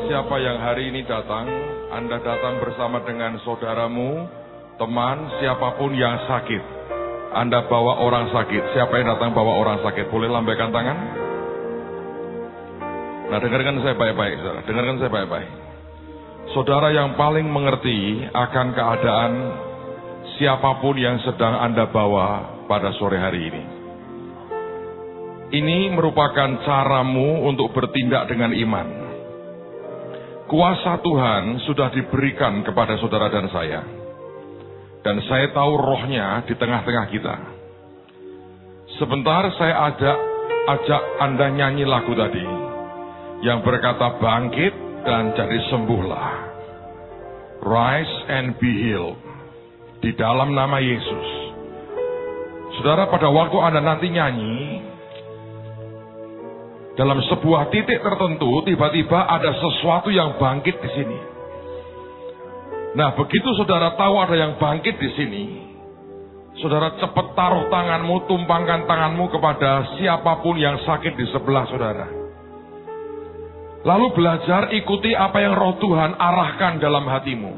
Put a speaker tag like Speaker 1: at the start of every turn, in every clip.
Speaker 1: siapa yang hari ini datang, Anda datang bersama dengan saudaramu, teman, siapapun yang sakit. Anda bawa orang sakit. Siapa yang datang bawa orang sakit? Boleh lambaikan tangan? Nah, dengarkan saya baik-baik, saudara. Dengarkan saya baik-baik. Saudara yang paling mengerti akan keadaan siapapun yang sedang Anda bawa pada sore hari ini. Ini merupakan caramu untuk bertindak dengan iman. Kuasa Tuhan sudah diberikan kepada saudara dan saya. Dan saya tahu rohnya di tengah-tengah kita. Sebentar saya ajak Anda nyanyi lagu tadi. Yang berkata bangkit dan jadi sembuhlah. Rise and be healed. Di dalam nama Yesus. Saudara, pada waktu Anda nanti nyanyi, dalam sebuah titik tertentu, tiba-tiba ada sesuatu yang bangkit di sini. Nah, begitu saudara tahu ada yang bangkit di sini, saudara cepat taruh tanganmu, tumpangkan tanganmu kepada siapapun yang sakit di sebelah saudara. Lalu belajar ikuti apa yang Roh Tuhan arahkan dalam hatimu.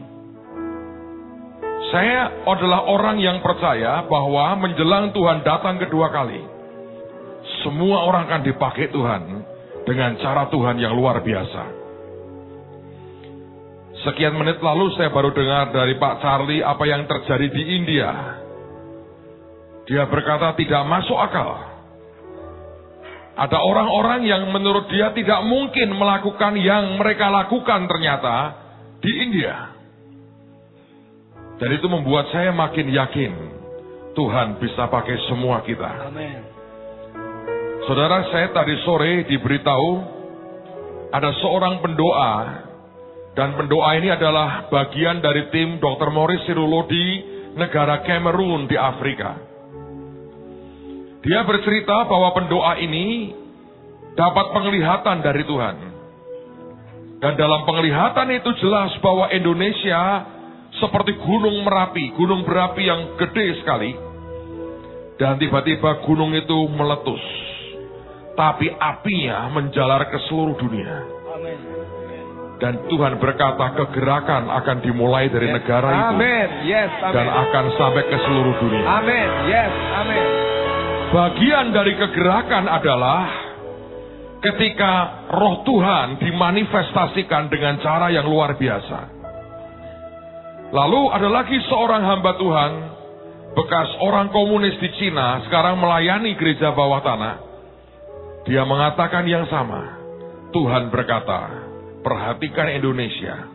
Speaker 1: Saya adalah orang yang percaya bahwa menjelang Tuhan datang kedua kali, semua orang akan dipakai Tuhan dengan cara Tuhan yang luar biasa. Sekian menit lalu saya baru dengar dari Pak Charlie apa yang terjadi di India. Dia berkata tidak masuk akal. Ada orang-orang yang menurut dia tidak mungkin melakukan yang mereka lakukan ternyata di India. Dan itu membuat saya makin yakin Tuhan bisa pakai semua kita.
Speaker 2: Amin.
Speaker 1: Saudara, saya tadi sore diberitahu ada seorang pendoa, dan pendoa ini adalah bagian dari tim Dr. Morris Sirulo di negara Kamerun di Afrika. Dia bercerita bahwa pendoa ini dapat penglihatan dari Tuhan. Dan dalam penglihatan itu jelas bahwa Indonesia seperti gunung Merapi, gunung berapi yang gede sekali. Dan tiba-tiba gunung itu meletus. Tapi apinya menjalar ke seluruh dunia.
Speaker 2: Amin.
Speaker 1: Dan Tuhan berkata kegerakan akan dimulai dari negara itu.
Speaker 2: Amin. Yes. Amin.
Speaker 1: Dan akan sampai ke seluruh dunia.
Speaker 2: Amin. Yes. Amin.
Speaker 1: Bagian dari kegerakan adalah ketika Roh Tuhan dimanifestasikan dengan cara yang luar biasa. Lalu ada lagi seorang hamba Tuhan, bekas orang komunis di Cina, sekarang melayani gereja bawah tanah. Dia mengatakan yang sama. Tuhan berkata, perhatikan Indonesia.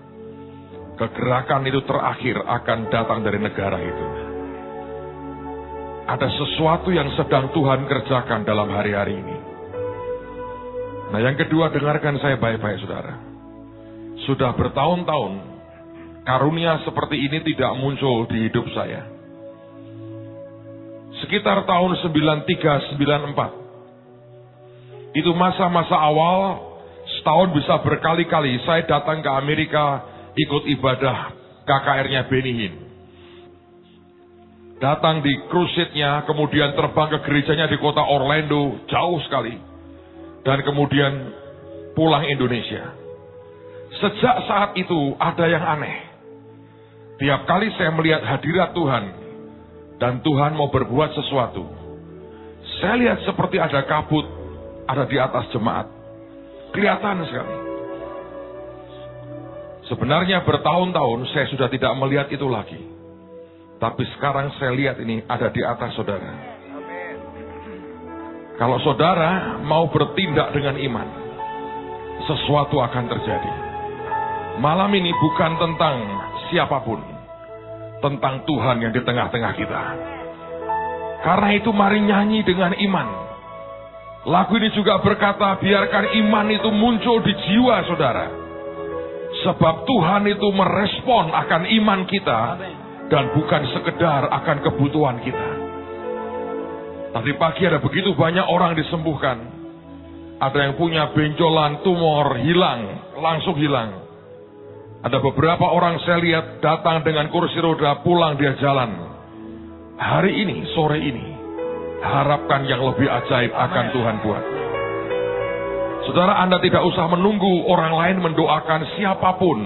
Speaker 1: Kegerakan itu terakhir akan datang dari negara itu. Ada sesuatu yang sedang Tuhan kerjakan dalam hari-hari ini. Nah, yang kedua, dengarkan saya baik-baik, saudara. Sudah bertahun-tahun karunia seperti ini tidak muncul di hidup saya. Sekitar tahun 93-94. Itu masa-masa awal, setahun bisa berkali-kali saya datang ke Amerika ikut ibadah KKR-nya Benny Hinn. Datang di crusade-nya, kemudian terbang ke gerejanya di kota Orlando, jauh sekali. Dan kemudian pulang Indonesia. Sejak saat itu ada yang aneh. Tiap kali saya melihat hadirat Tuhan, dan Tuhan mau berbuat sesuatu, saya lihat seperti ada kabut, ada di atas jemaat. Kelihatan sekali. Sebenarnya bertahun-tahun saya sudah tidak melihat itu lagi. Tapi sekarang saya lihat ini ada di atas saudara. Kalau saudara mau bertindak dengan iman, sesuatu akan terjadi. Malam ini bukan tentang siapapun, tentang Tuhan yang di tengah-tengah kita. Karena itu mari nyanyi dengan iman. Lagu ini juga berkata, biarkan iman itu muncul di jiwa saudara. Sebab Tuhan itu merespon akan iman kita, dan bukan sekedar akan kebutuhan kita. Tadi pagi ada begitu banyak orang disembuhkan. Ada yang punya benjolan, tumor, hilang, langsung hilang. Ada beberapa orang saya lihat datang dengan kursi roda, pulang dia jalan. Hari ini, sore ini, harapkan yang lebih ajaib akan Tuhan buat. Saudara, Anda tidak usah menunggu orang lain mendoakan siapapun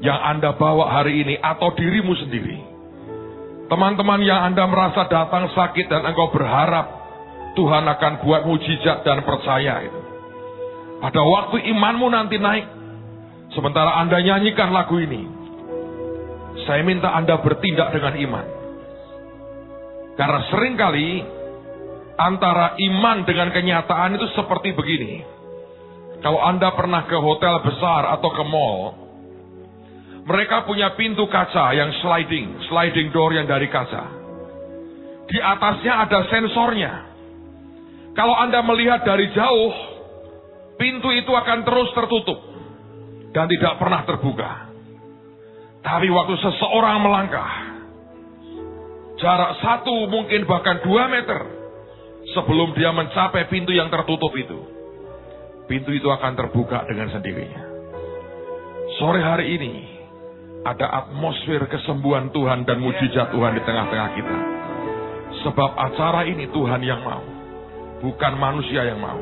Speaker 1: yang Anda bawa hari ini atau dirimu sendiri. Teman-teman yang Anda merasa datang sakit dan engkau berharap Tuhan akan buat mujizat dan percaya itu. Pada waktu imanmu nanti naik, sementara Anda nyanyikan lagu ini, saya minta Anda bertindak dengan iman. Karena seringkali antara iman dengan kenyataan itu seperti begini. Kalau Anda pernah ke hotel besar atau ke mall, mereka punya pintu kaca yang sliding door yang dari kaca. Di atasnya ada sensornya. Kalau Anda melihat dari jauh, pintu itu akan terus tertutup dan tidak pernah terbuka. Tapi waktu seseorang melangkah, jarak 1 mungkin bahkan 2 meter, sebelum dia mencapai pintu yang tertutup itu, pintu itu akan terbuka dengan sendirinya. Sore hari ini, ada atmosfer kesembuhan Tuhan dan mujizat Tuhan di tengah-tengah kita. Sebab acara ini Tuhan yang mau, bukan manusia yang mau.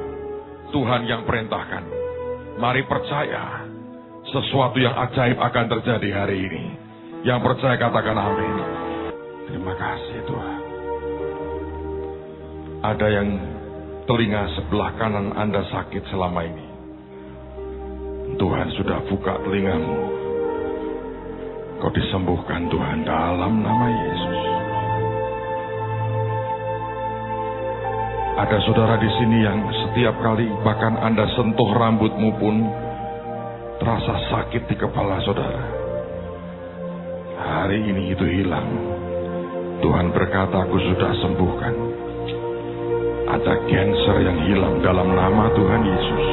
Speaker 1: Tuhan yang perintahkan. Mari percaya, sesuatu yang ajaib akan terjadi hari ini. Yang percaya katakan amin. Terima kasih Tuhan. Ada yang telinga sebelah kanan Anda sakit selama ini. Tuhan sudah buka telingamu. Kau disembuhkan Tuhan dalam nama Yesus. Ada saudara di sini yang setiap kali bahkan Anda sentuh rambutmu pun terasa sakit di kepala saudara. Hari ini itu hilang. Tuhan berkata, aku sudah sembuhkan. Ada kanker yang hilang dalam nama Tuhan Yesus.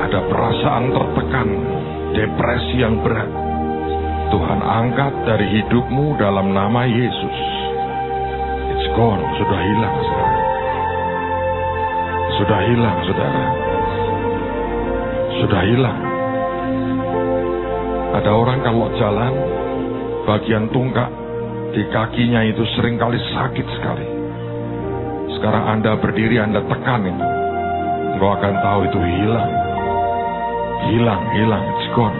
Speaker 1: Ada perasaan tertekan, depresi yang berat. Tuhan angkat dari hidupmu dalam nama Yesus. It's gone, sudah hilang sekarang. Sudah hilang saudara. Sudah hilang. Ada orang kalau jalan, bagian tungkak di kakinya itu seringkali sakit sekali. Sekarang Anda berdiri, Anda tekan itu, engkau akan tahu itu hilang. Hilang, it's gone.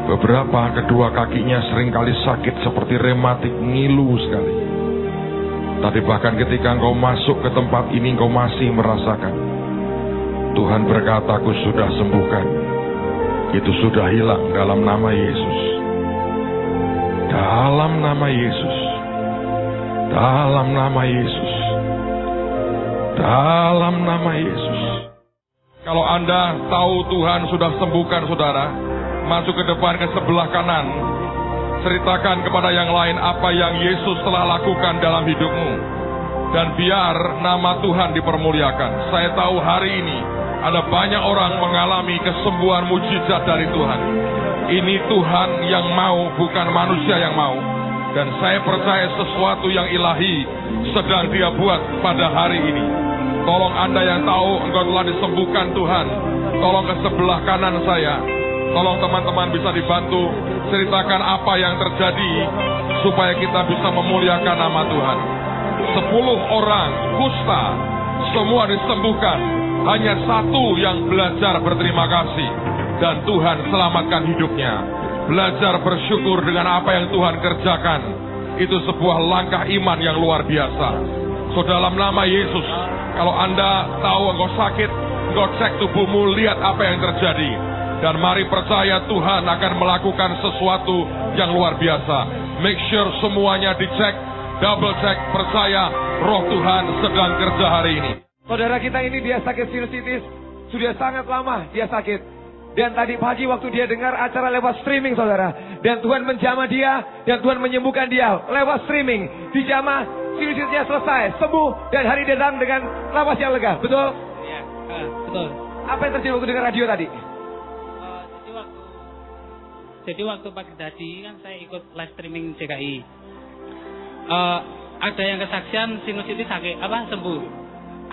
Speaker 1: Beberapa kedua kakinya seringkali sakit seperti rematik, ngilu sekali. Tapi bahkan ketika engkau masuk ke tempat ini, engkau masih merasakan. Tuhan berkata, aku sudah sembuhkan. Itu sudah hilang dalam nama Yesus. Dalam nama Yesus. Dalam nama Yesus. Dalam nama Yesus. Kalau Anda tahu Tuhan sudah sembuhkan saudara, masuk ke depan ke sebelah kanan. Ceritakan kepada yang lain apa yang Yesus telah lakukan dalam hidupmu. Dan biar nama Tuhan dipermuliakan. Saya tahu hari ini ada banyak orang mengalami kesembuhan mujizat dari Tuhan. Ini Tuhan yang mau, bukan manusia yang mau. Dan saya percaya sesuatu yang ilahi sedang Dia buat pada hari ini. Tolong Anda yang tahu engkau telah disembuhkan Tuhan, tolong ke sebelah kanan saya. Tolong teman-teman bisa dibantu ceritakan apa yang terjadi supaya kita bisa memuliakan nama Tuhan. 10 orang kusta semua disembuhkan. Hanya 1 yang belajar berterima kasih dan Tuhan selamatkan hidupnya. Belajar bersyukur dengan apa yang Tuhan kerjakan. Itu sebuah langkah iman yang luar biasa. So dalam nama Yesus, kalau Anda tahu engkau sakit, engkau cek tubuhmu, lihat apa yang terjadi. Dan mari percaya Tuhan akan melakukan sesuatu yang luar biasa. Make sure semuanya dicek, double check, percaya roh Tuhan sedang kerja hari ini.
Speaker 2: Saudara kita ini dia sakit sinusitis, sudah sangat lama dia sakit. Dan tadi pagi waktu dia dengar acara lewat streaming saudara. Dan Tuhan menjamah dia, dan Tuhan menyembuhkan dia lewat streaming. Dijamah, sinusitnya selesai, sembuh, dan hari dia datang dengan napas yang lega, betul?
Speaker 3: Iya, betul.
Speaker 2: Apa yang terjadi waktu dengar radio tadi?
Speaker 3: Jadi waktu pagi tadi kan saya ikut live streaming JKI. Ada yang kesaksian sinusitis sakit, sembuh.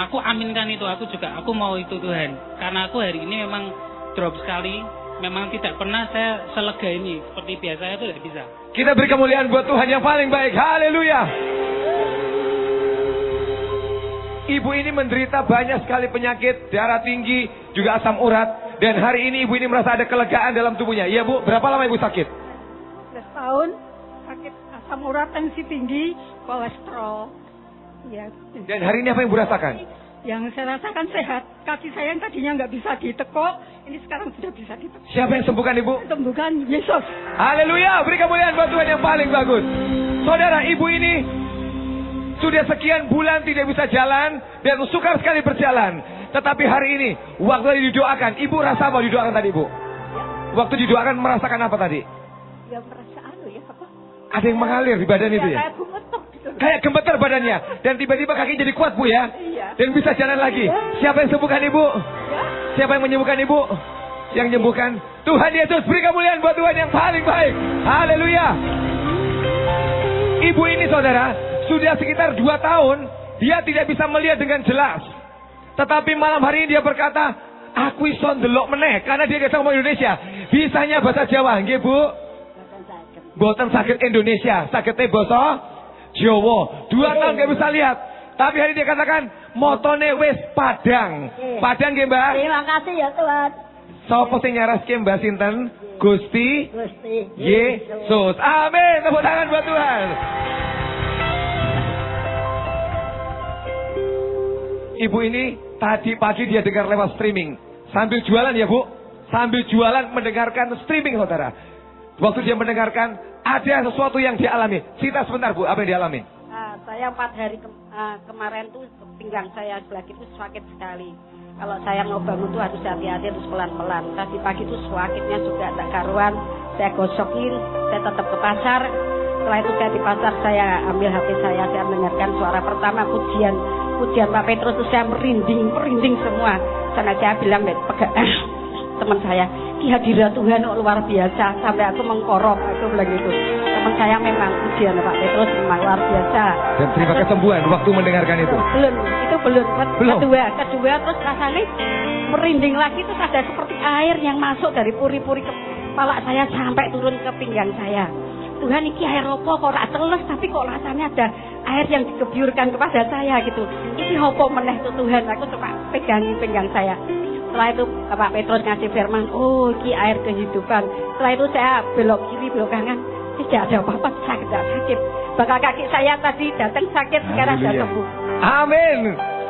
Speaker 3: Aku aminkan itu, aku mau itu Tuhan. Karena aku hari ini memang drop sekali, memang tidak pernah saya selega ini. Seperti biasanya itu tidak bisa.
Speaker 2: Kita beri kemuliaan buat Tuhan yang paling baik. Haleluya. Ibu ini menderita banyak sekali penyakit, darah tinggi, juga asam urat. Dan hari ini ibu ini merasa ada kelegaan dalam tubuhnya. Iya Bu, berapa lama ibu sakit?
Speaker 4: 11 tahun, sakit asam urat, tensi tinggi, kolesterol. Ya.
Speaker 2: Dan hari ini apa yang ibu rasakan?
Speaker 4: Yang saya rasakan sehat. Kaki saya yang tadinya nggak bisa ditekuk, ini sekarang sudah bisa ditekuk.
Speaker 2: Siapa yang sembuhkan ibu?
Speaker 4: Sembuhkan Yesus.
Speaker 2: Haleluya, beri kemuliaan buat Tuhan yang paling bagus. Saudara, ibu ini sudah sekian bulan tidak bisa jalan dan sukar sekali berjalan. Tetapi hari ini, waktu didoakan, ibu rasa apa didoakan tadi ibu? Waktu didoakan merasakan apa tadi?
Speaker 4: Ya merasa ya apa?
Speaker 2: Ada yang mengalir di badan itu ya?
Speaker 4: Kayak gemeter gitu.
Speaker 2: Kayak gemeter badannya. Dan tiba-tiba kaki jadi kuat bu ya?
Speaker 4: Iya.
Speaker 2: Dan bisa jalan lagi. Siapa yang sembuhkan ibu?
Speaker 4: Ya.
Speaker 2: Siapa yang menyembuhkan ibu? Yang menyembuhkan Tuhan Yesus. Beri kemuliaan buat Tuhan yang paling baik. Haleluya. Ibu ini saudara, sudah sekitar 2 tahun, dia tidak bisa melihat dengan jelas. Tetapi malam hari ini dia berkata, aku iso ndelok meneh, karena dia bisa ngomong Indonesia. Bisanya bahasa Jawa, nggih Bu? Boten sakit Indonesia, sakitnya bahasa Jawa. 2 tahun gak bisa lihat. Tapi hari ini dia katakan, motone wis padang. Padang nggih Mbak?
Speaker 4: Terima kasih ya Tuhan.
Speaker 2: Sapa sing nyaraske Mbak sinten? Gusti Yesus. Amin. Tepuk tangan buat Tuhan. Ibu ini tadi pagi dia dengar lewat streaming. Sambil jualan ya Bu. Sambil jualan mendengarkan streaming saudara. Waktu dia mendengarkan ada sesuatu yang dia alami. Cerita sebentar Bu, apa yang dia alami?
Speaker 5: Saya 4 hari kemarin tuh pinggang saya sebelah itu sakit sekali. Kalau saya mau bangun tuh harus hati-hati, terus pelan-pelan. Tadi pagi tuh sakitnya juga tak karuan. Saya gosokin, saya tetap ke pasar. Setelah itu saya di pasar, saya ambil HP saya mendengarkan suara pertama pujian Pak Petrus, terus saya merinding semua. Karena saya bilang teman saya, kehadiran Tuhan luar biasa, sampai aku mengkorok, aku bilang gitu. Teman saya memang pujian Pak Petrus memang luar biasa.
Speaker 2: Dan terima kesembuhan waktu mendengarkan itu.
Speaker 5: Belum. Kedua terus rasanya merinding lagi, terus ada seperti air yang masuk dari puri-puri kepala saya sampai turun ke pinggang saya. Tuhan, ini air apa kok rak teles, tapi kok rasanya ada air yang dikebyurkan kepada saya gitu. Ini apa meneh tuh Tuhan, aku coba pegangin pinggang saya. Setelah itu Pak Petrus ngasih firman, oh ini air kehidupan. Setelah itu saya belok kiri, belok kanan, tidak ada apa-apa, saya tidak sakit. Bakal kaki saya tadi datang sakit, sekarang sudah sembuh.
Speaker 2: Amin.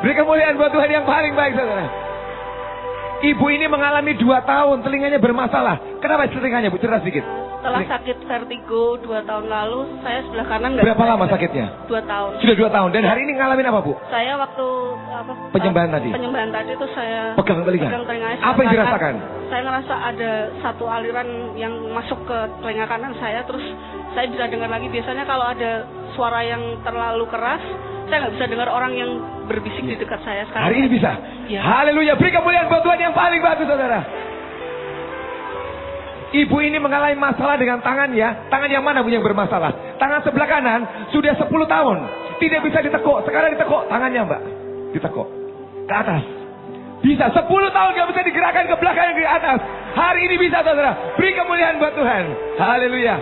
Speaker 2: Beri kemuliaan buat Tuhan yang paling baik saudara. Ibu ini mengalami 2 tahun telinganya bermasalah. Kenapa telinganya Bu? Cerita sedikit.
Speaker 6: Setelah sakit vertigo 2 tahun lalu, saya sebelah kanan nggak.
Speaker 2: Berapa lama sakitnya?
Speaker 6: 2 tahun.
Speaker 2: Sudah 2 tahun. Dan hari ini ngalamin apa Bu?
Speaker 6: Saya waktu
Speaker 2: Penyembahan tadi.
Speaker 6: Penyembahan tadi itu saya
Speaker 2: pegang telinga. Apa yang dirasakan?
Speaker 6: Saya ngerasa ada satu aliran yang masuk ke telinga kanan saya, terus saya bisa dengar lagi. Biasanya kalau ada suara yang terlalu keras, saya nggak bisa dengar orang yang berbisik di dekat saya. Sekarang
Speaker 2: hari ini bisa.
Speaker 6: Ya.
Speaker 2: Haleluya. Beri kemuliaan buat Tuhan yang paling bagus saudara. Ibu ini mengalami masalah dengan tangannya. Tangan yang mana Bu yang bermasalah? Tangan sebelah kanan sudah 10 tahun. Tidak bisa ditekuk. Sekarang ditekuk tangannya Mbak. Ditekuk. Ke atas. Bisa. 10 tahun gak bisa digerakkan ke belakang ke atas. Hari ini bisa saudara. Beri kemuliaan buat Tuhan. Haleluya.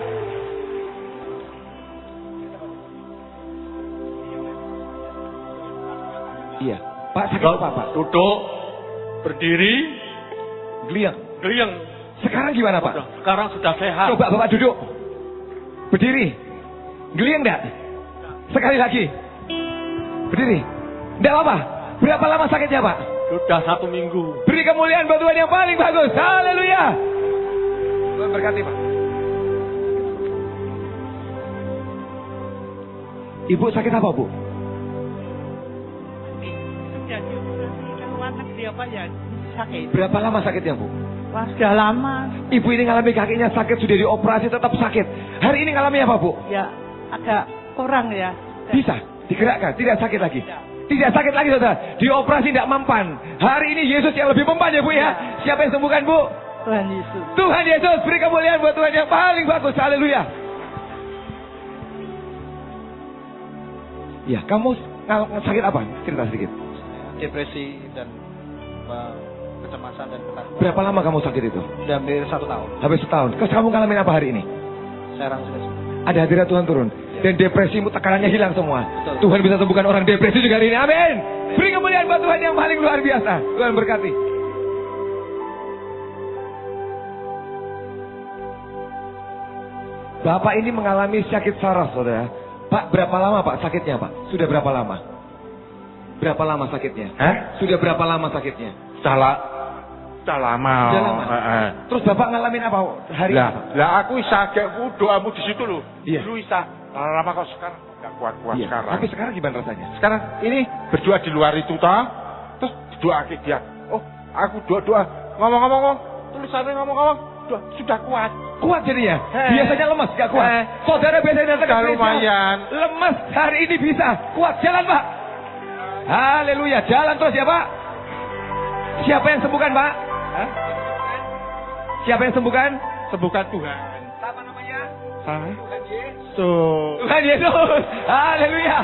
Speaker 2: Iya. Pak sakit apa Pak?
Speaker 7: Duduk, berdiri,
Speaker 2: Geliang. Sekarang gimana Pak?
Speaker 7: Sekarang sudah sehat.
Speaker 2: Coba Bapak duduk. Berdiri. Geliang enggak? Sekali lagi. Berdiri. Enggak apa-apa. Berapa lama sakitnya Pak?
Speaker 7: Sudah 1 minggu.
Speaker 2: Beri kemuliaan buat Tuhan yang paling bagus. Haleluya. Tuhan berkati Pak. Ibu sakit apa Bu?
Speaker 6: Jadi luar negeri apa ya sakit.
Speaker 2: Berapa lama sakitnya Bu?
Speaker 6: Wah, sudah lama.
Speaker 2: Ibu ini ngalami kakinya sakit, sudah dioperasi tetap sakit. Hari ini ngalami apa Bu?
Speaker 6: Ya agak kurang ya.
Speaker 2: Bisa digerakkan, tidak sakit lagi. Tidak sakit lagi saudara. Dioperasi tidak mempan. Hari ini Yesus yang lebih mempan ya Bu ya. Siapa yang sembuhkan Bu?
Speaker 6: Tuhan Yesus.
Speaker 2: Tuhan Yesus. Beri kemuliaan buat Tuhan yang paling bagus. Haleluya. Ya, kamu sakit apa? Cerita sedikit.
Speaker 8: Depresi dan kecemasan dan ketakutan.
Speaker 2: Berapa lama kamu sakit itu?
Speaker 8: Sudah hampir 1 tahun.
Speaker 2: Habis 1 tahun. Terus kamu ngalamin apa hari ini?
Speaker 8: Sekarang sudah sembuh.
Speaker 2: Ada hadirat Tuhan turun.
Speaker 8: Ya.
Speaker 2: dan depresimu tekanannya hilang semua.
Speaker 8: Betul.
Speaker 2: Tuhan bisa sembuhkan orang depresi juga hari ini. Amin. Beri kemuliaan buat Tuhan yang paling luar biasa. Tuhan berkati. Bapak ini mengalami sakit saraf, saudara. Pak, berapa lama Pak sakitnya Pak? Sudah berapa lama? Berapa lama sakitnya? Sudah berapa lama sakitnya?
Speaker 9: Sudah lama.
Speaker 2: Sudah lama. Terus Bapak ngalamin apa hari ini?
Speaker 9: Lah aku isa kayak doamu di situ loh.
Speaker 2: Iya.
Speaker 9: Dulu isa lama kok sekarang enggak kuat-kuat
Speaker 2: Iya.
Speaker 9: sekarang.
Speaker 2: Tapi sekarang gimana rasanya?
Speaker 9: Sekarang ini berdoa di luar itu toh. Terus doa ke dia. Oh, aku doa ngomong-ngomong. Tulisannya ngomong-ngomong. Doa sudah kuat.
Speaker 2: Kuat jadinya? Biasanya lemas, gak kuat. Saudara biasanya datang ke gereja.
Speaker 9: Lumayan.
Speaker 2: Lemas, hari ini bisa. Kuat, jalan Pak. Haleluya, jalan terus ya Pak. Siapa yang sembuhkan Pak? Siapa yang sembuhkan?
Speaker 9: Sembuhkan Tuhan.
Speaker 2: Siapa namanya?
Speaker 9: Tuhan Yesus.
Speaker 2: Tuhan Yesus. Haleluya.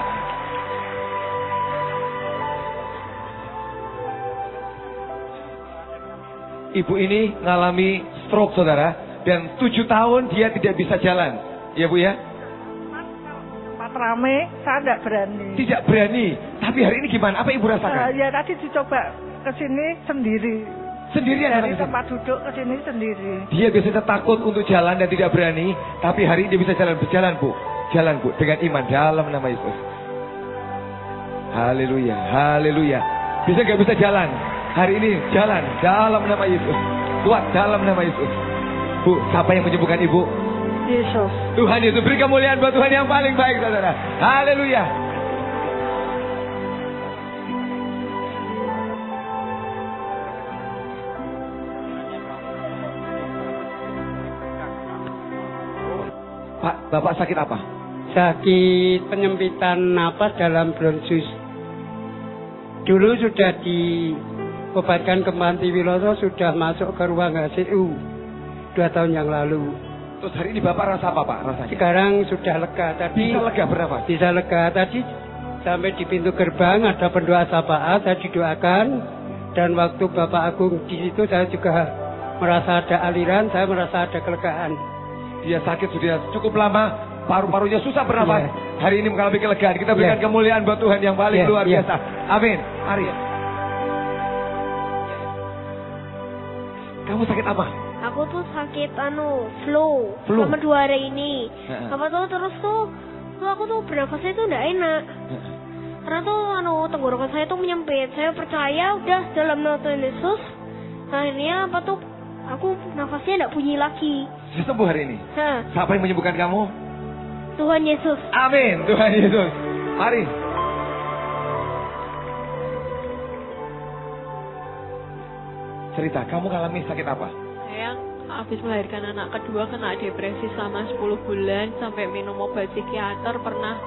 Speaker 2: Ibu ini ngalami stroke saudara. Dan 7 tahun dia tidak bisa jalan. Ya Bu ya?
Speaker 10: Tempat rame, saya tidak berani.
Speaker 2: Tidak berani. Tapi hari ini gimana? Apa Ibu rasakan?
Speaker 10: Ya tadi dicoba ke sini sendiri.
Speaker 2: Sendirian
Speaker 10: Dari
Speaker 2: datang ke sini?
Speaker 10: tempat duduk ke sini sendiri.
Speaker 2: Dia biasanya takut untuk jalan dan tidak berani. Tapi hari ini dia bisa jalan. Berjalan Bu. Jalan Bu. Dengan iman dalam nama Yesus. Haleluya. Haleluya. Bisa gak bisa jalan? Hari ini jalan dalam nama Yesus. Kuat dalam nama Yesus. Bu, siapa yang menyembuhkan Ibu?
Speaker 10: Yesus.
Speaker 2: Tuhan Yesus, beri kemuliaan buat Tuhan yang paling baik, saudara. Haleluya. Pak, Bapak sakit apa?
Speaker 11: Sakit penyempitan napas dalam bronkus. Dulu sudah diobatkan ke Panti Wiloso, sudah masuk ke ruang HCU 2 tahun yang lalu.
Speaker 2: Terus hari ini Bapak rasa apa Pak? Rasanya?
Speaker 11: Sekarang sudah lega. Tadi
Speaker 2: Bisa lega bernafas?
Speaker 11: Bisa lega. Tadi sampai di pintu gerbang ada pendoa syafaat, saya didoakan. Dan waktu Bapak Agung di situ saya juga merasa ada aliran, saya merasa ada kelegaan.
Speaker 2: Dia sakit sudah cukup lama, paru-parunya susah bernafas.
Speaker 11: Iya.
Speaker 2: Hari ini mengalami kelegaan. Kita berikan kemuliaan buat Tuhan yang paling
Speaker 11: Iya,
Speaker 2: luar
Speaker 11: iya.
Speaker 2: biasa. Amin. Mari. Kamu sakit apa?
Speaker 12: Aku tuh sakit flu.
Speaker 2: Flu?
Speaker 12: Selama 2 hari ini.
Speaker 2: Heeh.
Speaker 12: Apa tuh terus tuh aku tuh bernafasnya tuh enggak enak. Karena tuh tenggorokan saya tuh menyempit. Saya percaya udah dalam nama Tuhan Yesus. Nah ini apa tuh aku nafasnya enggak bunyi lagi.
Speaker 2: Sudah sembuh hari ini. Siapa yang menyembuhkan kamu?
Speaker 12: Tuhan Yesus.
Speaker 2: Amin. Tuhan Yesus. Mari. Cerita, kamu mengalami sakit apa?
Speaker 13: Saya habis melahirkan anak kedua kena depresi selama 10 bulan sampai minum obat psikiater, pernah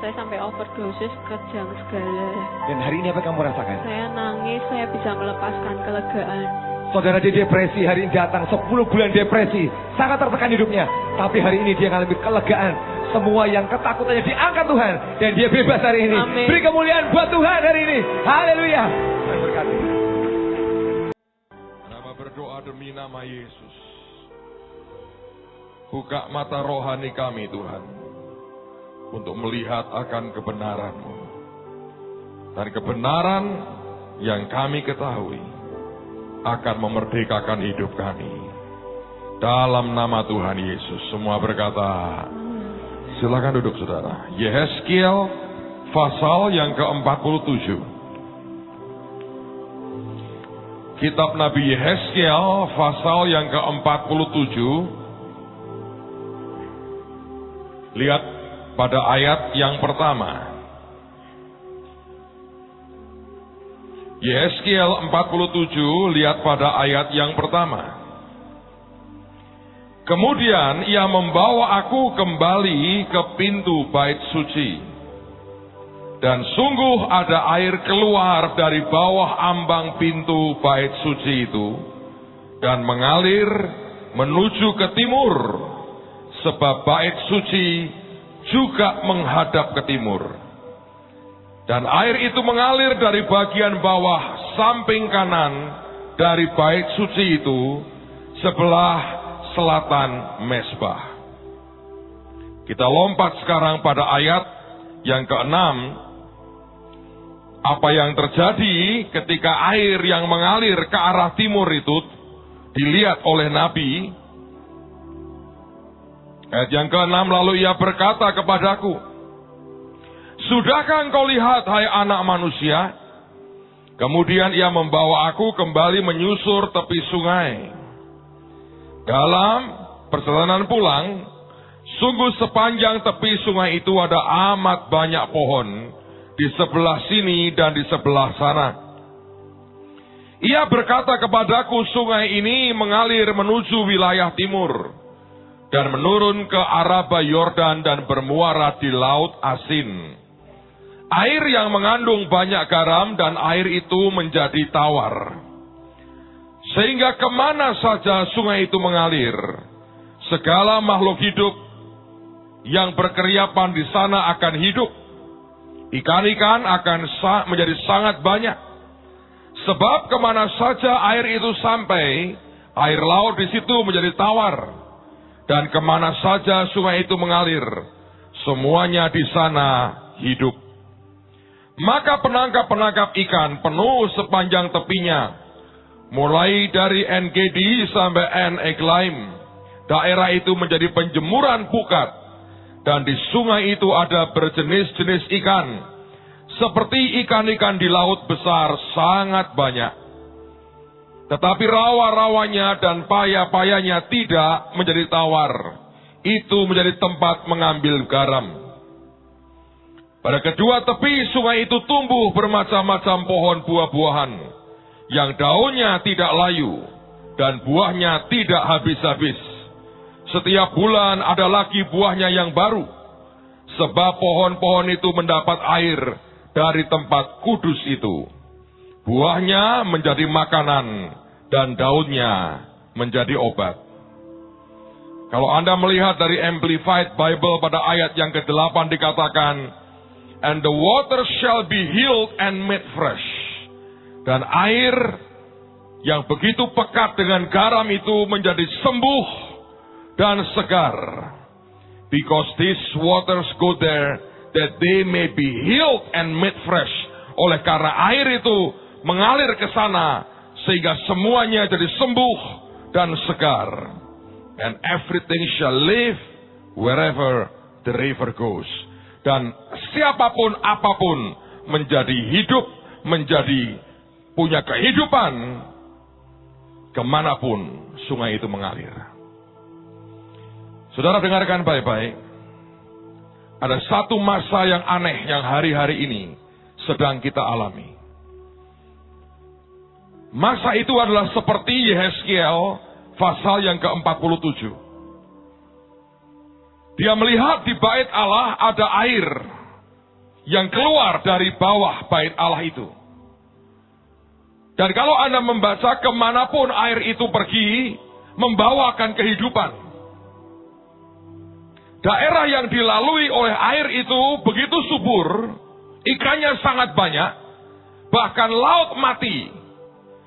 Speaker 13: saya sampai overdosis, kejang segala.
Speaker 2: Dan hari ini apa kamu rasakan?
Speaker 13: Saya nangis, saya bisa melepaskan kelegaan.
Speaker 2: Saudara dia depresi, hari ini datang 10 bulan depresi, sangat tertekan hidupnya. Tapi hari ini dia mengalami kelegaan. Semua yang ketakutannya diangkat Tuhan dan dia bebas hari ini.
Speaker 13: Amin.
Speaker 2: Beri kemuliaan buat Tuhan hari ini. Haleluya. Tuhan berkati.
Speaker 1: Berdoa demi nama Yesus. Buka mata rohani kami Tuhan, untuk melihat akan kebenaran-Mu. Dan kebenaran yang kami ketahui akan memerdekakan hidup kami. Dalam nama Tuhan Yesus. Semua berkata, silakan duduk saudara. Yehezkiel pasal yang ke-47. Kitab Nabi Yehezkiel pasal yang ke-47. Lihat pada ayat yang pertama. Yehezkiel 47, lihat pada ayat yang pertama. Kemudian ia membawa aku kembali ke pintu bait suci. Dan sungguh ada air keluar dari bawah ambang pintu bait suci itu dan mengalir menuju ke timur, sebab bait suci juga menghadap ke timur. Dan air itu mengalir dari bagian bawah samping kanan dari bait suci itu sebelah selatan mezbah. Kita lompat sekarang pada ayat yang ke-6. Apa yang terjadi ketika air yang mengalir ke arah timur itu dilihat oleh Nabi. Ayat yang ke-6, lalu ia berkata kepadaku, sudahkah engkau lihat, hai anak manusia? Kemudian ia membawa aku kembali menyusur tepi sungai. Dalam perjalanan pulang, sungguh sepanjang tepi sungai itu ada amat banyak pohon, di sebelah sini dan di sebelah sana. Ia berkata kepadaku, sungai ini mengalir menuju wilayah timur, dan menurun ke Araba Yordan dan bermuara di Laut Asin. Air yang mengandung banyak garam dan air itu menjadi tawar. Sehingga kemana saja sungai itu mengalir, segala makhluk hidup yang berkeriapan di sana akan hidup. Ikan-ikan akan menjadi sangat banyak. Sebab kemana saja air itu sampai, air laut di situ menjadi tawar. Dan kemana saja sungai itu mengalir, semuanya di sana hidup. Maka penangkap-penangkap ikan penuh sepanjang tepinya, mulai dari En-Gedi sampai En-Eglaim. Daerah itu menjadi penjemuran pukat, dan di sungai itu ada berjenis-jenis ikan, seperti ikan-ikan di laut besar sangat banyak. Tetapi rawa-rawanya dan paya-payanya tidak menjadi tawar. Itu menjadi tempat mengambil garam. Pada kedua tepi sungai itu tumbuh bermacam-macam pohon buah-buahan, yang daunnya tidak layu, dan buahnya tidak habis-habis. Setiap bulan ada lagi buahnya yang baru, sebab pohon-pohon itu mendapat air dari tempat kudus itu. Buahnya menjadi makanan, dan daunnya menjadi obat. Kalau Anda melihat dari Amplified Bible pada ayat yang ke-8 dikatakan, and the water shall be healed and made fresh. Dan air yang begitu pekat dengan garam itu menjadi sembuh dan segar. Because these waters go there, that they may be healed and made fresh. Oleh karena air itu mengalir ke sana, sehingga semuanya jadi sembuh dan segar. And everything shall live wherever the river goes. Dan siapapun apapun menjadi hidup, menjadi punya kehidupan, kemanapun sungai itu mengalir. Saudara dengarkan baik-baik. Ada satu masa yang aneh yang hari-hari ini sedang kita alami. Masa itu adalah seperti Yehezkiel pasal yang ke-47. Dia melihat di bait Allah ada air yang keluar dari bawah bait Allah itu. Dan kalau Anda membaca, kemanapun air itu pergi, membawakan kehidupan. Daerah yang dilalui oleh air itu begitu subur, ikannya sangat banyak, bahkan laut mati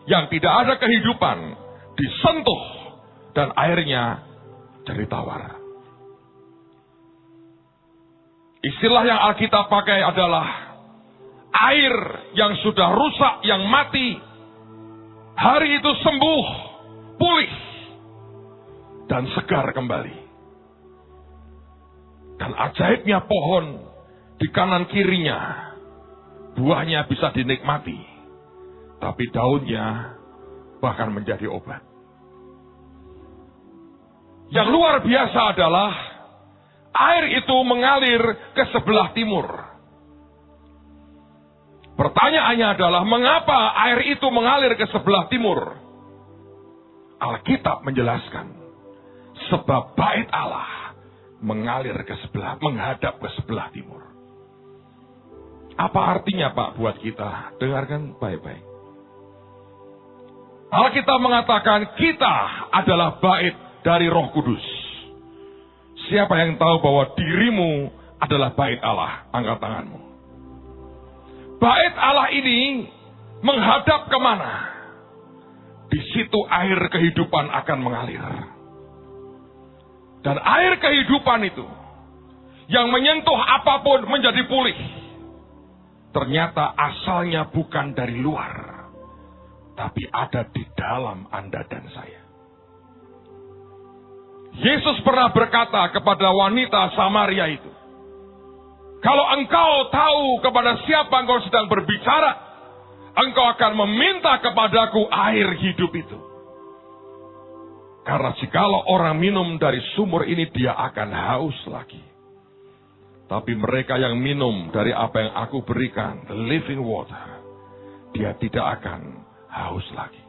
Speaker 1: yang tidak ada kehidupan disentuh dan airnya jadi tawar. Istilah yang Alkitab pakai adalah air yang sudah rusak, yang mati, hari itu sembuh, pulih, dan segar kembali. Dan ajaibnya pohon di kanan kirinya, buahnya bisa dinikmati, tapi daunnya bahkan menjadi obat. Yang luar biasa adalah air itu mengalir ke sebelah timur. Pertanyaannya adalah, mengapa air itu mengalir ke sebelah timur? Alkitab menjelaskan, sebab bait Allah mengalir ke sebelah, menghadap ke sebelah timur. Apa artinya, Pak, buat kita? Dengarkan baik-baik. Alkitab mengatakan kita adalah bait dari Roh Kudus. Siapa yang tahu bahwa dirimu adalah bait Allah? Angkat tanganmu. Bait Allah ini menghadap kemana? Di situ air kehidupan akan mengalir. Dan air kehidupan itu yang menyentuh apapun menjadi pulih. Ternyata asalnya bukan dari luar, tapi ada di dalam Anda dan saya. Yesus pernah berkata kepada wanita Samaria itu, kalau engkau tahu kepada siapa engkau sedang berbicara, engkau akan meminta kepadaku air hidup itu. Karena jikalau orang minum dari sumur ini, dia akan haus lagi. Tapi mereka yang minum dari apa yang aku berikan, the living water, dia tidak akan haus lagi.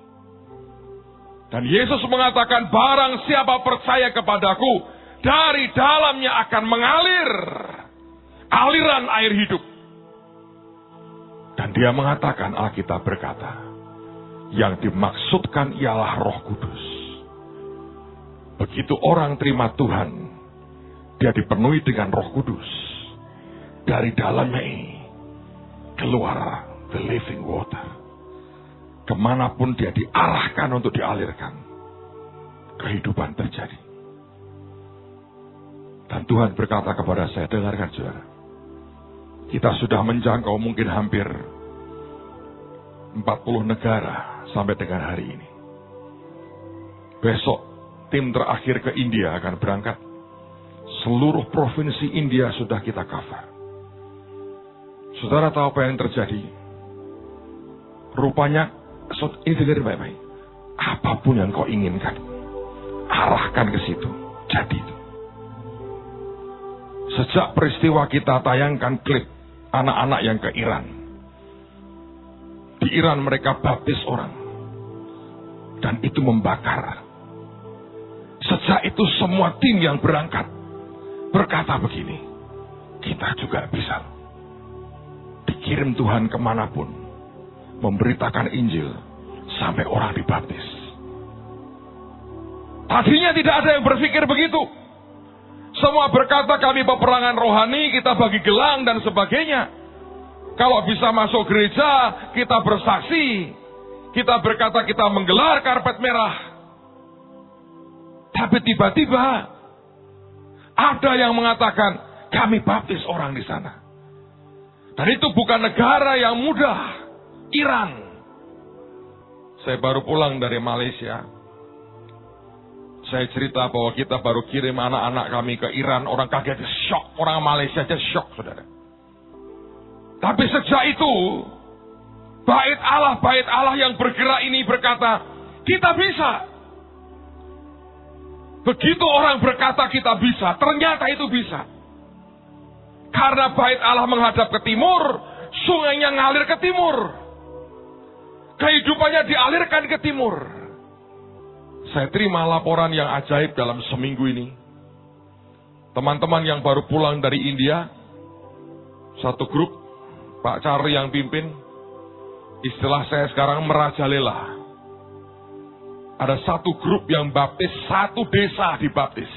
Speaker 1: Dan Yesus mengatakan, barang siapa percaya kepadaku, dari dalamnya akan mengalir aliran air hidup. Dan dia mengatakan, Alkitab berkata, yang dimaksudkan ialah Roh Kudus. Begitu orang terima Tuhan, dia dipenuhi dengan Roh Kudus. Dari dalamnya ini keluar the living water. Kemanapun dia diarahkan untuk dialirkan, kehidupan terjadi. Dan Tuhan berkata kepada saya, dengarkan saudara, kita sudah menjangkau mungkin hampir 40 negara sampai dengan hari ini. Besok tim terakhir ke India akan berangkat. Seluruh provinsi India sudah kita cover. Saudara tahu apa yang terjadi? Rupanya, ini dengar baik-baik. Apapun yang kau inginkan, arahkan ke situ. Jadi itu. Sejak peristiwa kita tayangkan klip anak-anak yang ke Iran. Di Iran mereka baptis orang. Dan itu membakar. Sejak itu semua tim yang berangkat berkata begini, kita juga bisa dikirim Tuhan kemanapun, memberitakan Injil sampai orang dibaptis. Tadinya tidak ada yang berpikir begitu. Semua berkata kami peperangan rohani, kita bagi gelang dan sebagainya. Kalau bisa masuk gereja, kita bersaksi. Kita berkata kita menggelar karpet merah. Tapi tiba-tiba ada yang mengatakan kami baptis orang di sana. Dan itu bukan negara yang mudah, Iran. Saya baru pulang dari Malaysia. Saya cerita bahwa kita baru kirim anak-anak kami ke Iran. Orang kaget, shock. Orang Malaysia aja shock, saudara. Tapi sejak itu, bait Allah yang bergerak ini berkata, kita bisa. Begitu orang berkata kita bisa, ternyata itu bisa. Karena bait Allah menghadap ke timur, sungainya ngalir ke timur. Kehidupannya dialirkan ke timur. Saya terima laporan yang ajaib dalam seminggu ini. Teman-teman yang baru pulang dari India, satu grup, Pak Charlie yang pimpin, istilah saya sekarang merajalela. Ada satu grup yang baptis, satu desa dibaptis.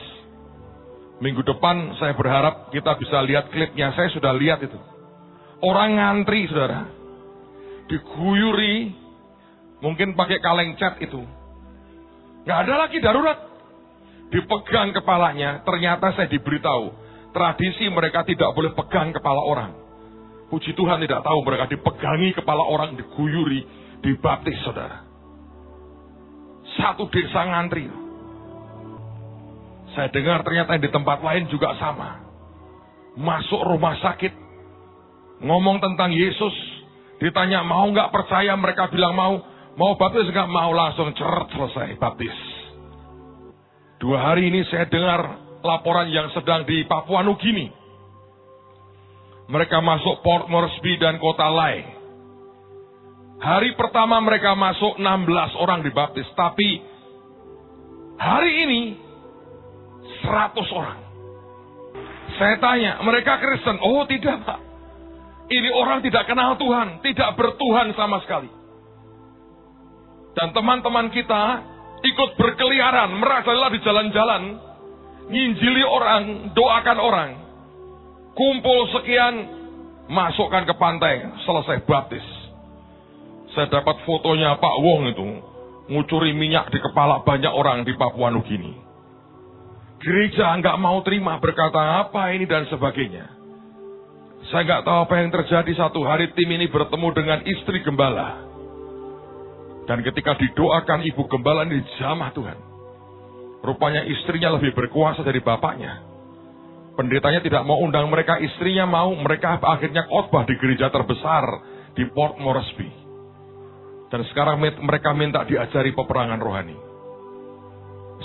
Speaker 1: Minggu depan saya berharap kita bisa lihat klipnya, saya sudah lihat itu. Orang ngantri, saudara. Diguyuri, mungkin pakai kaleng cat itu. Gak ada lagi darurat. Dipegang kepalanya, ternyata saya diberitahu. Tradisi mereka tidak boleh pegang kepala orang. Puji Tuhan tidak tahu mereka dipegangi kepala orang, diguyuri, dibaptis, saudara. Satu desa ngantri. Saya dengar ternyata di tempat lain juga sama. Masuk rumah sakit, ngomong tentang Yesus, ditanya mau nggak percaya, mereka bilang mau baptis nggak mau, langsung ceret selesai baptis. 2 hari ini saya dengar laporan yang sedang di Papua Nugini. Mereka masuk Port Moresby dan kota Lae. Hari pertama mereka masuk 16 orang dibaptis, tapi hari ini 100 orang. Saya tanya, mereka Kristen? Oh tidak, Pak. Ini orang tidak kenal Tuhan, tidak bertuhan sama sekali. Dan teman-teman kita ikut berkeliaran, merajalela di jalan-jalan, nginjili orang, doakan orang. Kumpul sekian, masukkan ke pantai, selesai baptis. Saya dapat fotonya Pak Wong itu, ngucuri minyak di kepala banyak orang di Papua Nugini. Gereja nggak mau terima, berkata apa ini dan sebagainya. Saya nggak tahu apa yang terjadi. Satu hari tim ini bertemu dengan istri gembala. Dan ketika didoakan ibu gembala ini dijamah Tuhan. Rupanya istrinya lebih berkuasa dari bapaknya. Pendetanya tidak mau undang mereka, istrinya mau. Mereka akhirnya khotbah di gereja terbesar di Port Moresby. Dan sekarang mereka minta diajari peperangan rohani.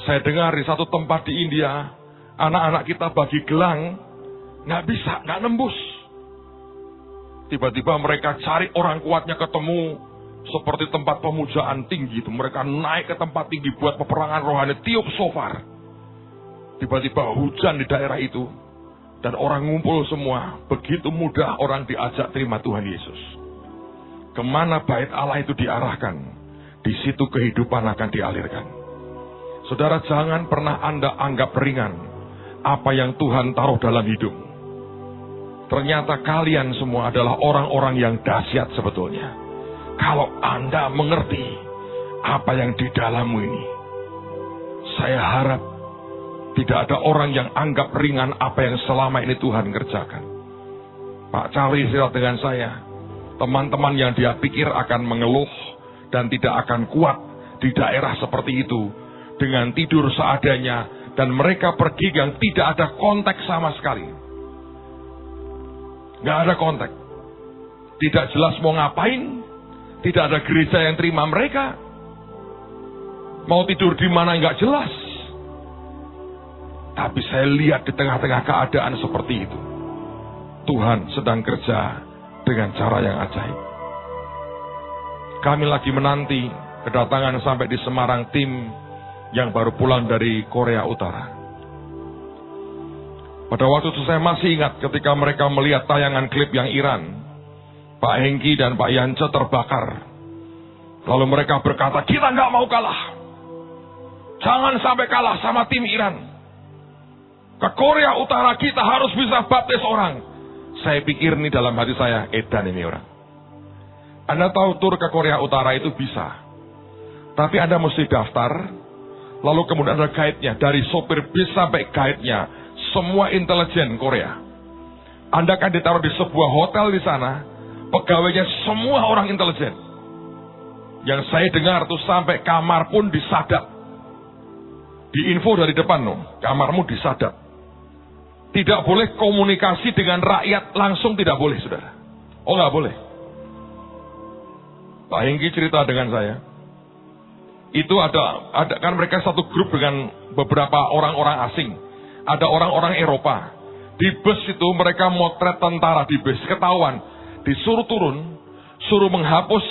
Speaker 1: Saya dengar di satu tempat di India, anak-anak kita bagi gelang, nggak bisa, nggak nembus. Tiba-tiba mereka cari orang kuatnya ketemu, seperti tempat pemujaan tinggi itu. Mereka naik ke tempat tinggi buat peperangan rohani, tiup shofar. Tiba-tiba hujan di daerah itu, dan orang ngumpul semua. Begitu mudah orang diajak terima Tuhan Yesus. Kemana bait Allah itu diarahkan, di situ kehidupan akan dialirkan. Saudara, jangan pernah Anda anggap ringan apa yang Tuhan taruh dalam hidup. Ternyata kalian semua adalah orang-orang yang dahsyat sebetulnya. Kalau Anda mengerti apa yang di dalammu ini. Saya harap tidak ada orang yang anggap ringan apa yang selama ini Tuhan kerjakan. Pak Charlie istirahat dengan saya. Teman-teman yang dia pikir akan mengeluh dan tidak akan kuat di daerah seperti itu. Dengan tidur seadanya. Dan mereka pergi yang tidak ada kontak sama sekali. Nggak ada kontak. Tidak jelas mau ngapain. Tidak ada gereja yang terima mereka. Mau tidur di mana nggak jelas. Tapi saya lihat di tengah-tengah keadaan seperti itu. Tuhan sedang kerja dengan cara yang ajaib. Kami lagi menanti kedatangan sampai di Semarang tim yang baru pulang dari Korea Utara. Pada waktu itu saya masih ingat ketika mereka melihat tayangan klip yang Iran. Pak Hengki dan Pak Yance terbakar. Lalu mereka berkata, kita nggak mau kalah. Jangan sampai kalah sama tim Iran. Ke Korea Utara kita harus bisa baptis orang. Saya pikir ini dalam hati saya, edan ini orang. Anda tahu tur ke Korea Utara itu bisa. Tapi Anda mesti daftar. Lalu kemudian ada guide-nya. Dari sopir bis sampai guide-nya. Semua intelijen Korea. Anda akan ditaruh di sebuah hotel di sana. Pegawainya semua orang intelijen. Yang saya dengar tuh sampai kamar pun disadap. Diinfo dari depan loh. Kamarmu disadap. Tidak boleh komunikasi dengan rakyat langsung, tidak boleh saudara. Oh nggak boleh. Pak Hengki cerita dengan saya. Itu ada kan mereka satu grup dengan beberapa orang-orang asing. Ada orang-orang Eropa. Di bus itu mereka motret tentara di bus. Ketahuan. Disuruh turun. Suruh menghapus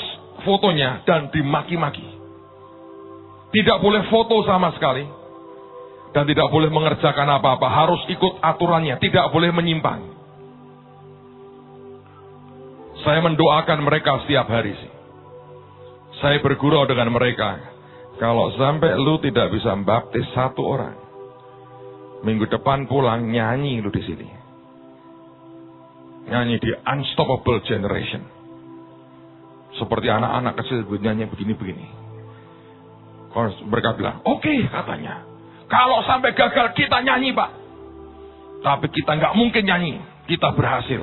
Speaker 1: fotonya dan dimaki-maki. Tidak boleh foto sama sekali. Dan tidak boleh mengerjakan apa-apa. Harus ikut aturannya. Tidak boleh menyimpang. Saya mendoakan mereka setiap hari sih. Saya bergurau dengan mereka. Kalau sampai lu tidak bisa membaptis satu orang, minggu depan pulang nyanyi lu di sini. Nyanyi di Unstoppable Generation. Seperti anak-anak kecil nyanyi begini-begini. Mereka bilang, oke, katanya. Kalau sampai gagal kita nyanyi Pak. Tapi kita nggak mungkin nyanyi. Kita berhasil.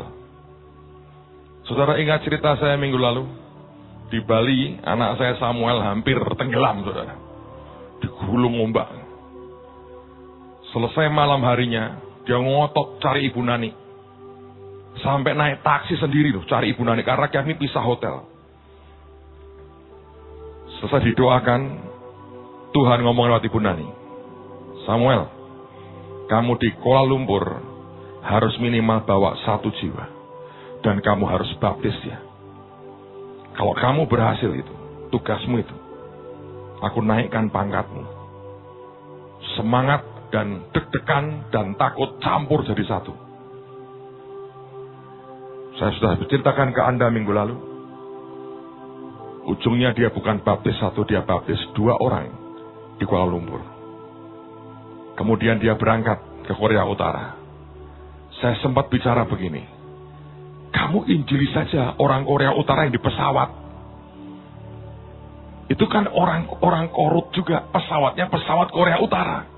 Speaker 1: Saudara ingat cerita saya minggu lalu? Di Bali, anak saya Samuel hampir tenggelam, saudara. Digulung ombak. Selesai malam harinya, dia ngotot cari Ibu Nani. Sampai naik taksi sendiri loh, cari Ibu Nani. Karena kami pisah hotel. Selesai didoakan, Tuhan ngomong lewat Ibu Nani. Samuel, kamu di Kuala Lumpur harus minimal bawa 1 jiwa. Dan kamu harus baptis dia. Kalau kamu berhasil itu, tugasmu itu, aku naikkan pangkatmu. Semangat dan deg-degan dan takut campur jadi satu. Saya sudah berceritakan ke Anda minggu lalu. Ujungnya dia bukan baptis 1, dia baptis 2 orang di Kuala Lumpur. Kemudian dia berangkat ke Korea Utara. Saya sempat bicara begini. Kamu injili saja orang Korea Utara yang di pesawat. Itu kan orang korut juga. Pesawatnya pesawat Korea Utara.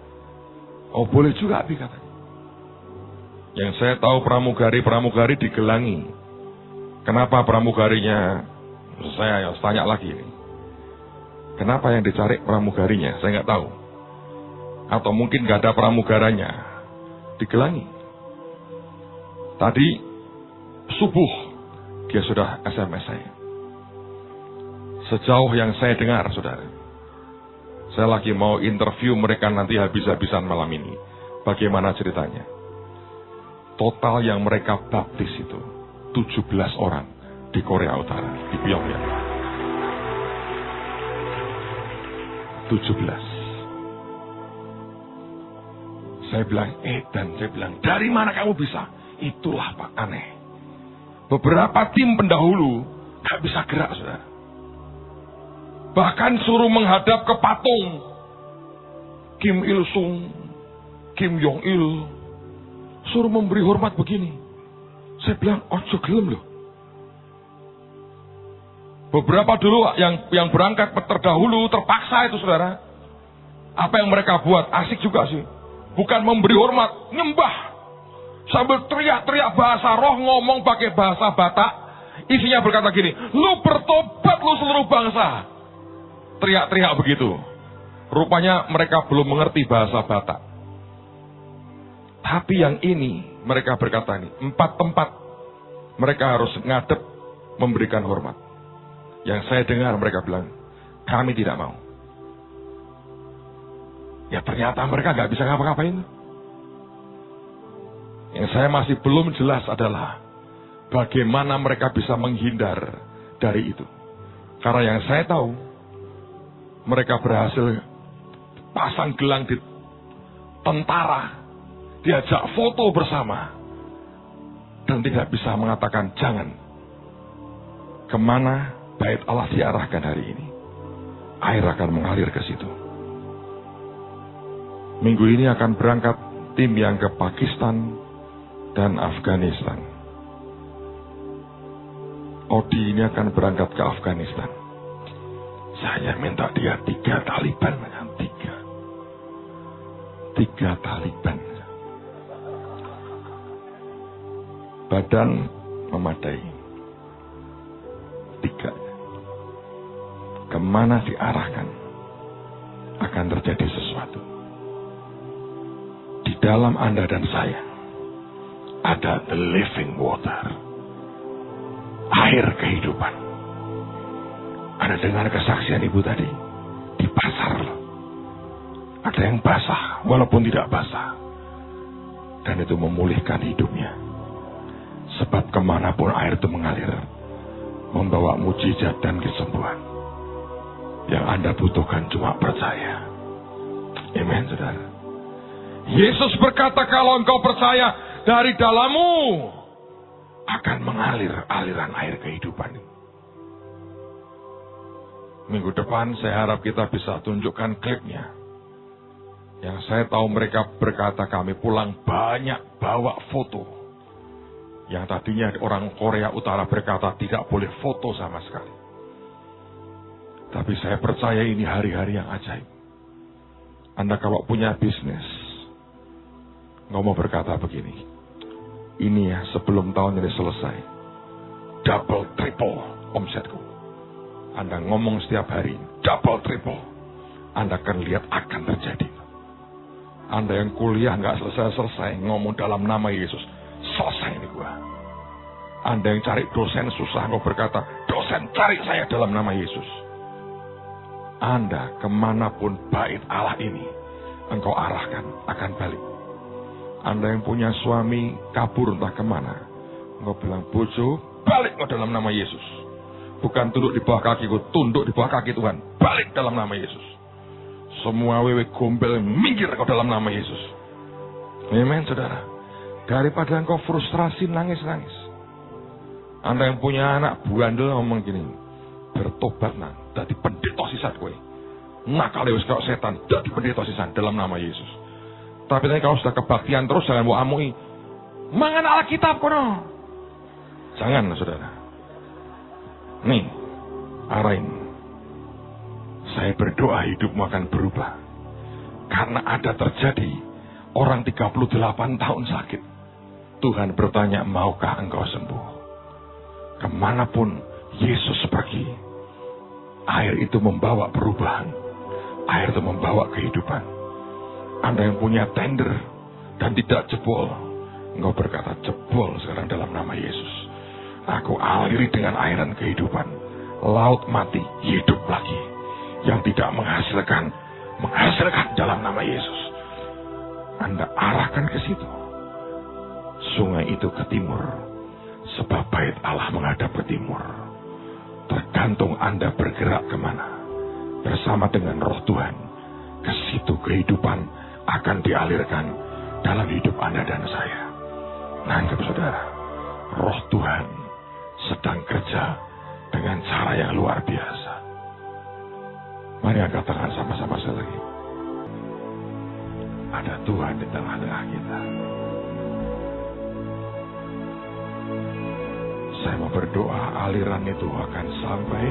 Speaker 1: Oh boleh juga Abi katanya. Yang saya tahu pramugari digelangi. Kenapa pramugarinya? Saya tanya lagi ini. Kenapa yang dicari pramugarinya? Saya nggak tahu. Atau mungkin nggak ada pramugaranya. Digelangi. Tadi subuh dia sudah SMS saya. Sejauh yang saya dengar, saudara. Saya lagi mau interview mereka nanti habis-habisan malam ini. Bagaimana ceritanya? Total yang mereka baptis itu 17 orang di Korea Utara, di Pyongyang. 17. Saya bilang, saya bilang, dari mana kamu bisa? Itulah Pak, aneh. Beberapa tim pendahulu gak bisa gerak, saudara. Bahkan suruh menghadap ke patung Kim Il Sung, Kim Jong Il, suruh memberi hormat begini. Saya bilang, ojo gelem loh. Beberapa dulu yang berangkat terdahulu terpaksa itu, saudara. Apa yang mereka buat asik juga sih. Bukan memberi hormat, nyembah. Sambil teriak-teriak bahasa roh, ngomong pakai bahasa Batak. Isinya berkata gini, lu bertobat lu seluruh bangsa. Teriak-teriak begitu. Rupanya mereka belum mengerti bahasa Batak. Tapi yang ini, mereka berkata ini, 4 tempat mereka harus ngadep memberikan hormat. Yang saya dengar mereka bilang, kami tidak mau. Ya ternyata mereka gak bisa ngapa-ngapain. Yang saya masih belum jelas adalah bagaimana mereka bisa menghindar dari itu. Karena yang saya tahu, mereka berhasil pasang gelang di tentara, diajak foto bersama, dan tidak bisa mengatakan jangan. Kemana bait Allah diarahkan hari ini, air akan mengalir ke situ. Minggu ini akan berangkat tim yang ke Pakistan dan Afghanistan. Odi ini akan berangkat ke Afghanistan. Saya minta dia 3 Taliban, 3 Taliban. Badan memadai. 3. Kemana diarahkan akan terjadi sesuatu. Di dalam Anda dan saya ada the living water, air kehidupan. Anda dengar kesaksian ibu tadi di pasar. Ada yang basah walaupun tidak basah. Dan itu memulihkan hidupnya. Sebab kemanapun air itu mengalir, membawa mujizat dan kesembuhan. Yang Anda butuhkan cuma percaya. Amen, saudara. Yesus berkata, kalau engkau percaya, dari dalammu akan mengalir aliran air kehidupan. Minggu depan saya harap kita bisa tunjukkan klipnya. Yang saya tahu mereka berkata kami pulang banyak bawa foto. Yang tadinya orang Korea Utara berkata tidak boleh foto sama sekali. Tapi saya percaya ini hari-hari yang ajaib. Anda kalau punya bisnis, nggak mau berkata begini. Ini ya sebelum tahun ini selesai, double triple omsetku. Anda ngomong setiap hari, double triple. Anda akan lihat akan terjadi. Anda yang kuliah nggak selesai-selesai, ngomong dalam nama Yesus, selesai ini gua. Anda yang cari dosen susah, mau berkata, dosen cari saya dalam nama Yesus. Anda kemanapun bait Allah ini, engkau arahkan akan balik. Anda yang punya suami kabur entah kemana, engkau bilang, bojo, balik engkau dalam nama Yesus. Bukan tunduk di bawah kakiku, tunduk di bawah kaki Tuhan. Balik dalam nama Yesus. Semua wewe gombel, minggir kau dalam nama Yesus. Amen, saudara. Daripada engkau frustrasi, nangis-nangis. Anda yang punya anak bandel ngomong gini, bertobat nang, dadi pendeta sisat kowe. Nakal wis kau setan, dadi pendeta sisat dalam nama Yesus. Tapi nanti kalau sudah kebaktian terus, jangan mau amui. Mangan Alkitab kono. Jangan, saudara. Nih, arahin. Saya berdoa hidupmu akan berubah. Karena ada terjadi Orang 38 tahun sakit. Tuhan bertanya, maukah engkau sembuh? Kemanapun Yesus pergi, air itu membawa perubahan. Air itu membawa kehidupan. Anda yang punya tender dan tidak jebol, engkau berkata, jebol sekarang dalam nama Yesus. Aku aliri dengan airan kehidupan. Laut mati, hidup lagi. Yang tidak menghasilkan dalam nama Yesus. Anda arahkan ke situ. Sungai itu ke timur. Sebab bait Allah menghadap ke timur. Tergantung Anda bergerak kemana. Bersama dengan roh Tuhan. Ke situ kehidupan akan dialirkan dalam hidup Anda dan saya. Nangkep saudara. Roh Tuhan sedang kerja dengan cara yang luar biasa. Mari angkat tangan sama-sama lagi. Ada Tuhan di tengah-tengah kita. Saya mau berdoa aliran itu akan sampai.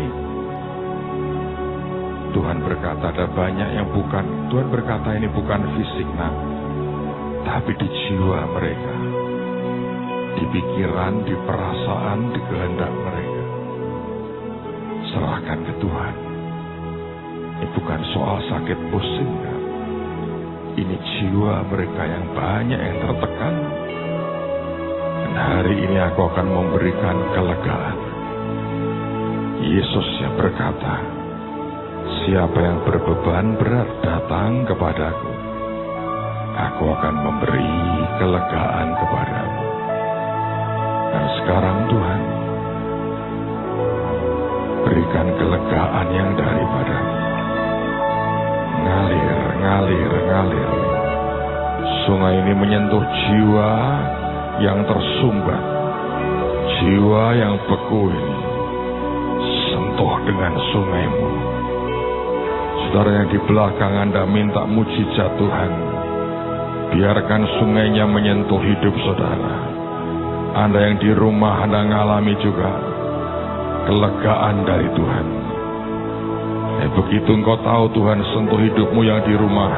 Speaker 1: Tuhan berkata ada banyak yang bukan. Tuhan berkata ini bukan fisik nak, tapi di jiwa mereka, di pikiran, di perasaan, di kehendak mereka. Serahkan ke Tuhan. Ini bukan soal sakit pusing kan? Ini jiwa mereka yang banyak yang tertekan. Dan hari ini aku akan memberikan kelegaan. Yesus yang berkata, siapa yang berbeban berat datang kepadaku, aku akan memberi kelegaan kepadamu. Dan sekarang Tuhan, berikan kelegaan yang daripadamu. Ngalir, ngalir, ngalir. Sungai ini menyentuh jiwa yang tersumbat, jiwa yang beku ini. Sentuh dengan sungaimu. Saudara yang di belakang Anda minta mujizat Tuhan. Biarkan sungainya menyentuh hidup saudara. Anda yang di rumah Anda ngalami juga kelegaan dari Tuhan. Begitu engkau tahu Tuhan sentuh hidupmu yang di rumah,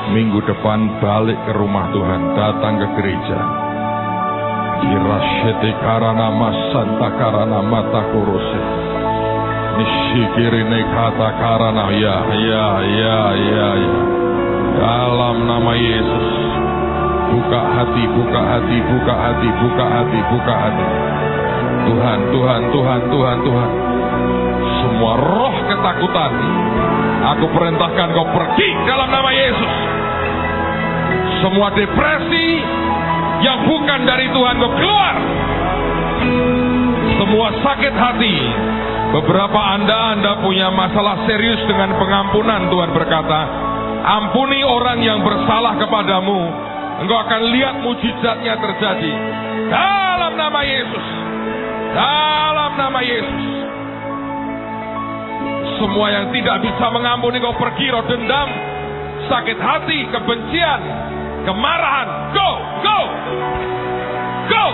Speaker 1: minggu depan balik ke rumah Tuhan, datang ke gereja. Kirasyete karana masanta karana mata kuruse. Nishikirine kata karana ya. Dalam nama Yesus, buka hati, buka hati, buka hati, buka hati, buka hati. Tuhan, Tuhan, Tuhan, Tuhan, Tuhan. Semua roh ketakutan, aku perintahkan kau pergi dalam nama Yesus. Semua depresi yang bukan dari Tuhan kau keluar. Semua sakit hati. Beberapa Anda punya masalah serius dengan pengampunan. Tuhan berkata, ampuni orang yang bersalah kepadamu, engkau akan lihat mujizatnya terjadi. Dalam nama Yesus. Dalam nama Yesus. Semua yang tidak bisa mengampuni kau pergi, roh dendam, sakit hati, kebencian, kemarahan. Go, go, go,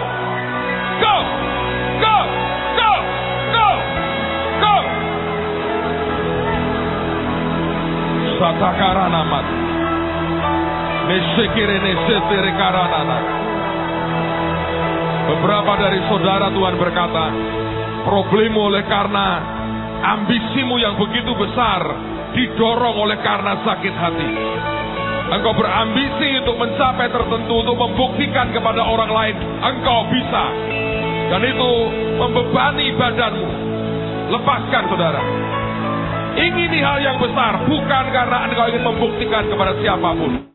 Speaker 1: go, go, go, go, go. Satakarana mat. Nesekire nesetere karanana. Beberapa dari saudara Tuhan berkata, problemmu oleh karena ambisimu yang begitu besar didorong oleh karena sakit hati. Engkau berambisi untuk mencapai tertentu, untuk membuktikan kepada orang lain engkau bisa. Dan itu membebani badanmu. Lepaskan saudara. Ingini hal yang besar bukan karena engkau ingin membuktikan kepada siapapun.